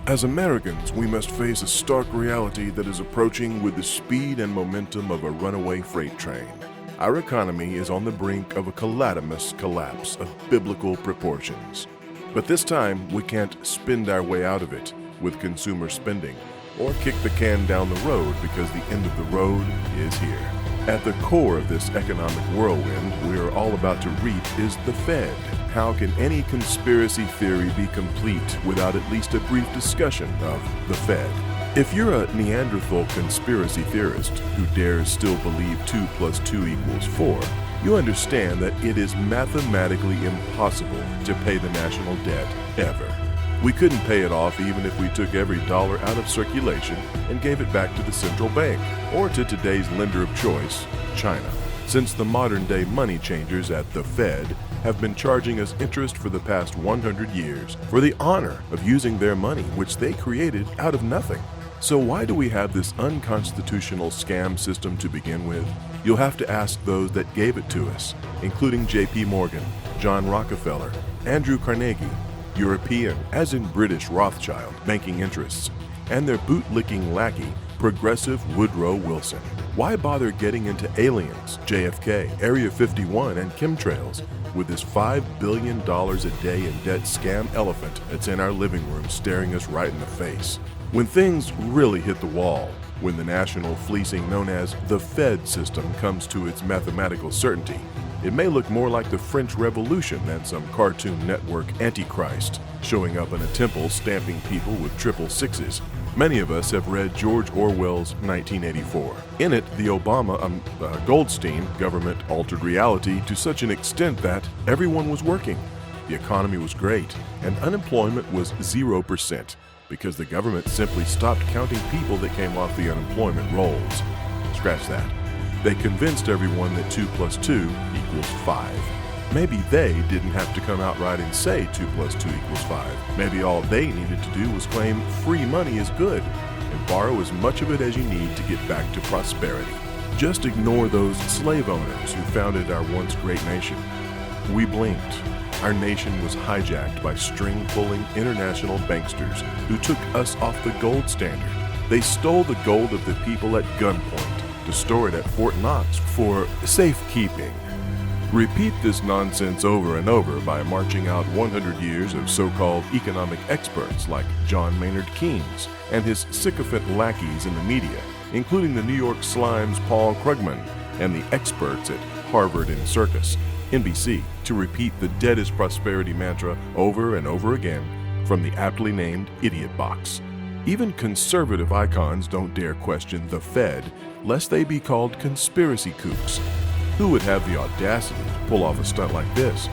As Americans, we must face a stark reality that is approaching with the speed and momentum of a runaway freight train. Our economy is on the brink of a calamitous collapse of biblical proportions. But this time, we can't spend our way out of it with consumer spending or kick the can down the road because the end of the road is here. At the core of this economic whirlwind we are all about to reap is the Fed. How can any conspiracy theory be complete without at least a brief discussion of the Fed? If you're a Neanderthal conspiracy theorist who dares still believe 2 plus 2 equals 4, you understand that it is mathematically impossible to pay the national debt ever. We couldn't pay it off even if we took every dollar out of circulation and gave it back to the central bank, or to today's lender of choice, China. Since the modern-day money changers at the Fed have been charging us interest for the past 100 years for the honor of using their money, which they created out of nothing. So why do we have this unconstitutional scam system to begin with? You'll have to ask those that gave it to us, including J.P. Morgan, John Rockefeller, Andrew Carnegie, European, as in British Rothschild, banking interests, and their boot-licking lackey, progressive Woodrow Wilson. Why bother getting into aliens, JFK, Area 51, and chemtrails with this $5 billion a day in debt scam elephant that's in our living room staring us right in the face? When things really hit the wall, when the national fleecing known as the Fed system comes to its mathematical certainty, it may look more like the French Revolution than some Cartoon Network antichrist showing up in a temple stamping people with 666. Many of us have read George Orwell's 1984. In it, the Obama-Goldstein government altered reality to such an extent that everyone was working, the economy was great, and unemployment was 0% because the government simply stopped counting people that came off the unemployment rolls. Scratch that. They convinced everyone that 2 plus 2 equals 5. Maybe they didn't have to come out right and say 2 plus 2 equals 5. Maybe all they needed to do was claim free money is good and borrow as much of it as you need to get back to prosperity. Just ignore those slave owners who founded our once great nation. We blinked. Our nation was hijacked by string-pulling international banksters who took us off the gold standard. They stole the gold of the people at gunpoint to store it at Fort Knox for safekeeping. Repeat this nonsense over and over by marching out 100 years of so-called economic experts like John Maynard Keynes and his sycophant lackeys in the media, including the New York Slime's Paul Krugman and the experts at Harvard and Circus, NBC, to repeat the debt is prosperity mantra over and over again from the aptly named Idiot Box. Even conservative icons don't dare question the Fed, lest they be called conspiracy kooks. Who would have the audacity to pull off a stunt like this?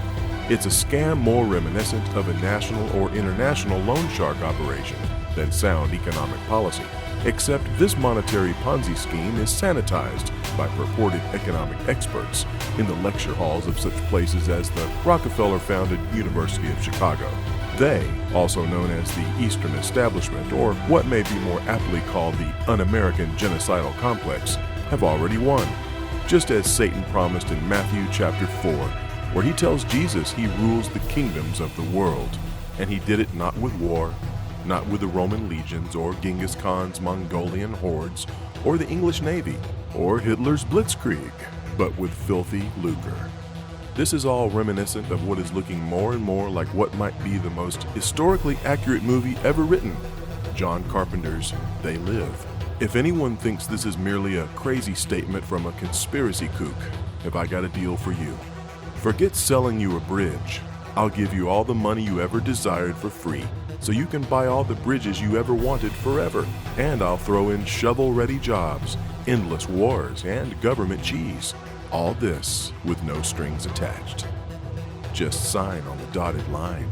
It's a scam more reminiscent of a national or international loan shark operation than sound economic policy. Except this monetary Ponzi scheme is sanitized by purported economic experts in the lecture halls of such places as the Rockefeller-founded University of Chicago. They, also known as the Eastern Establishment, or what may be more aptly called the Un-American Genocidal Complex, have already won. Just as Satan promised in Matthew chapter 4, where he tells Jesus he rules the kingdoms of the world. And he did it not with war, not with the Roman legions or Genghis Khan's Mongolian hordes, or the English Navy, or Hitler's Blitzkrieg, but with filthy lucre. This is all reminiscent of what is looking more and more like what might be the most historically accurate movie ever written, John Carpenter's They Live. If anyone thinks this is merely a crazy statement from a conspiracy kook, have I got a deal for you. Forget selling you a bridge. I'll give you all the money you ever desired for free, so you can buy all the bridges you ever wanted forever. And I'll throw in shovel-ready jobs, endless wars, and government cheese. All this with no strings attached. Just sign on the dotted line.